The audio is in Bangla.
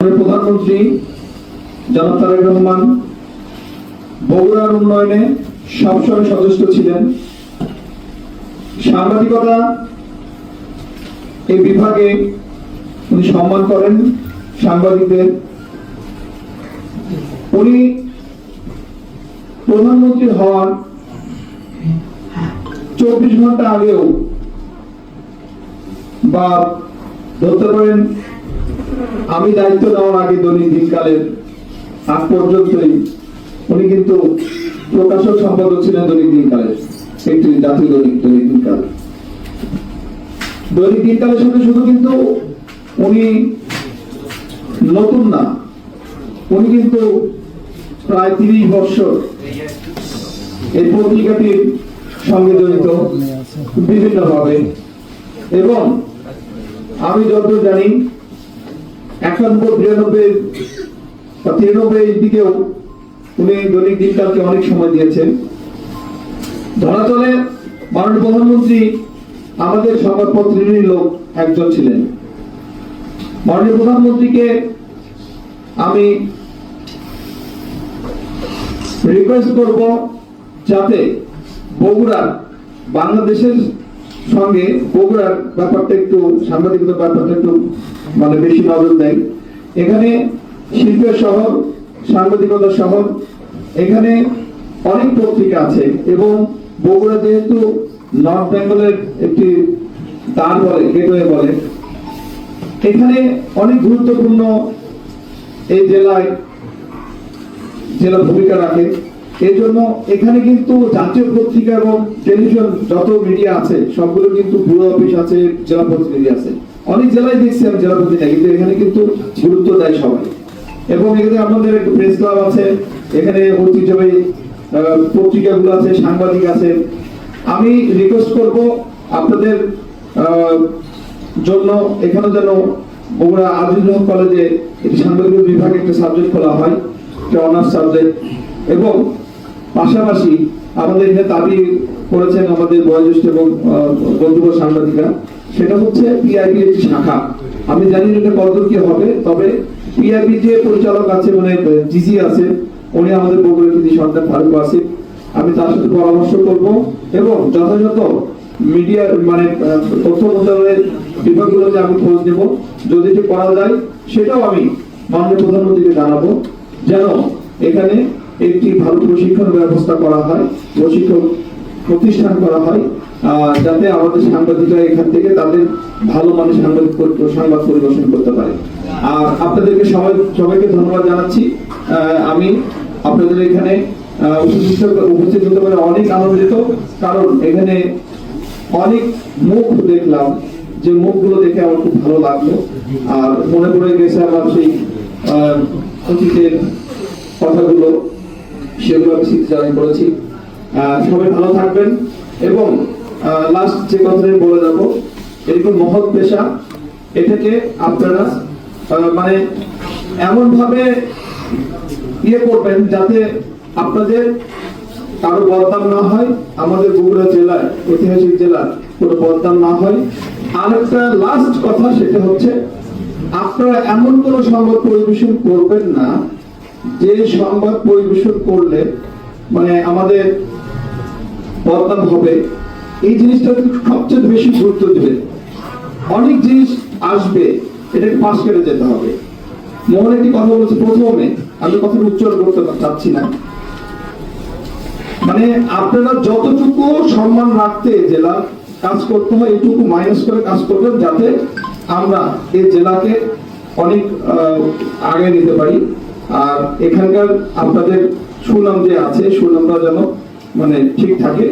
মাননীয় প্রধানমন্ত্রী জনাব তারেক রহমান বগুড়ার উন্নয়নে সবসময় সচেষ্ট ছিলেন। সাংবাদিকতা এই বিভাগে উনি সম্মান করেন সাংবাদিকদের। উনি প্রধানমন্ত্রী হওয়ার 24 ঘন্টা আগেও বা ধরতে পারেন আমি দায়িত্ব নেওয়ার আগে দৈনিক দিনকালের আগ পর্যন্তই উনি কিন্তু প্রকাশক সম্পাদক ছিলেন দৈনিক দিনকালের, একটি জাতীয় দৈনিক দিনকাল। দৈনিক দিনকালের সাথে শুধু কিন্তু উনি নতুন না, উনি কিন্তু প্রায় 30 বছর এই পত্রিকাটির সঙ্গে জড়িত বিভিন্নভাবে। এবং আমি যতদূর জানি 91, 92 বা 93 দিকেও উনি দৈনিক দিনকালকে অনেক সময় দিয়েছেন। ধরা চলে মাননীয় প্রধানমন্ত্রী আমাদের সংবাদপত্রেরই লোক একজন ছিলেন। মাননীয় প্রধানমন্ত্রীকে আমি রিকোয়েস্ট করব যাতে বগুড়ার বাংলাদেশের সঙ্গে বগুড়ার ব্যাপারটা একটু, সাংবাদিকতার ব্যাপারটা একটু মানে বেশি নজর দেয়। এখানে শিল্পের শহর, সাংবাদিকতার শহর, এখানে অনেক পত্রিকা আছে এবং বগুড়া যেহেতু নর্থ বেঙ্গলের একটি দ্বার বলে, গেটওয়ে বলে, এখানে অনেক গুরুত্বপূর্ণ এই জেলা ভূমিকা রাখে। এই জন্য এখানে কিন্তু জাতীয় পত্রিকা এবং টেলিভিশন যত মিডিয়া আছে সবগুলো কিন্তু ব্যুরো অফিস আছে, জেলা প্রতিনিধি আছে। অনেক জেলায় দেখছি আমি জেলা প্রতিনিধি, কিন্তু এখানে কিন্তু গুরুত্ব দেয় সবাই। এবং এখানে আমাদের একটা প্রেস ক্লাব আছে, এখানে ঐতিহ্যবাহী পত্রিকাগুলো আছে, সাংবাদিক আছে। আমি রিকোয়েস্ট করব আপনাদের জন্য এখানে যেন বগুড়া আজিজুল কলেজে সাংবাদিক বিভাগে একটা সাবজেক্ট খোলা হয়, একটা অনার্স সাবজেক্ট। এবং পাশাপাশি আমাদের এখানে দাবি করেছেন আমাদের বয়োজ্যেষ্ঠ এবং বন্ধুবর সাংবাদিকরা, সেটা হচ্ছে পিআইবি একটি শাখা। আমি জানি এটা কতদূর কি হবে, তবে পিআইবি যে পরিচালক আছে, মানে জিজি আছে, উনি আমাদের বগুড়া কৃতি সন্তান ফারুক আসিফ, আমি তার সাথে পরামর্শ করব এবং যথাযথ মিডিয়া মানে তথ্য মন্ত্রণালয়ের বিভাগগুলোতে আমি খোঁজ নেব। যদি এটি করা যায় সেটাও আমি মাননীয় প্রধানমন্ত্রীকে জানাবো, যেন এখানে একটি ভালো প্রশিক্ষণ ব্যবস্থা করা হয়, প্রশিক্ষণ প্রতিষ্ঠান করা হয়, যাতে আমাদের সাংবাদিকরা এখান থেকে তাদের ভালো মানের সংবাদ পরিবেশন করতে পারে। আর আপনাদেরকে সবাইকে ধন্যবাদ জানাচ্ছি। আমি আপনাদের এখানে উপস্থিত হতে পারে অনেক আনন্দিত, কারণ এখানে অনেক মুখ দেখলাম, যে মুখগুলো দেখে আমার খুব ভালো লাগলো। আর মনে পড়ে গেছে আমার সেই অতীতের কথাগুলো, সেগুলো আমি স্মৃতিচারণ করেছি। সবাই ভালো থাকবেন। এবং লাস্ট যে কথাটা বলে যাবো, এরকম মহৎ পেশা, এটাকে আপনারা মানে এমন ভাবে করবেন যাতে আপনাদের কারো বদনাম না হয়, আমাদের বগুড়া জেলায়, ঐতিহাসিক জেলার কোনো বদনাম না হয়। আর একটা লাস্ট কথা, সেটা হচ্ছে আপনারা এমন কোন সংবাদ পরিবেশন করবেন না যে সংবাদ পরিবেশন করলে মানে আমাদের বদনাম হবে। এই জিনিসটা সবচেয়ে বেশি গুরুত্ব দেবেন। অনেক জিনিস আসবে, এটাকে পাশ কেটে যেতে হবে। মোহন একটি কথা বলেছে প্রথমে, আমি কথাটা উচ্চারণ করতে চাচ্ছি না, মানে আপনারা যতটুকু সম্মান রাখতে জেলা কাজ করতে হয়, এটুকু মাইনাস করে কাজ করবেন, যাতে আমরা এই জেলাকে অনেক আগে নিতে পারি। আর এখানকার আপনাদের সুনাম যে আছে, সুনামটা যেন মানে ঠিক থাকে।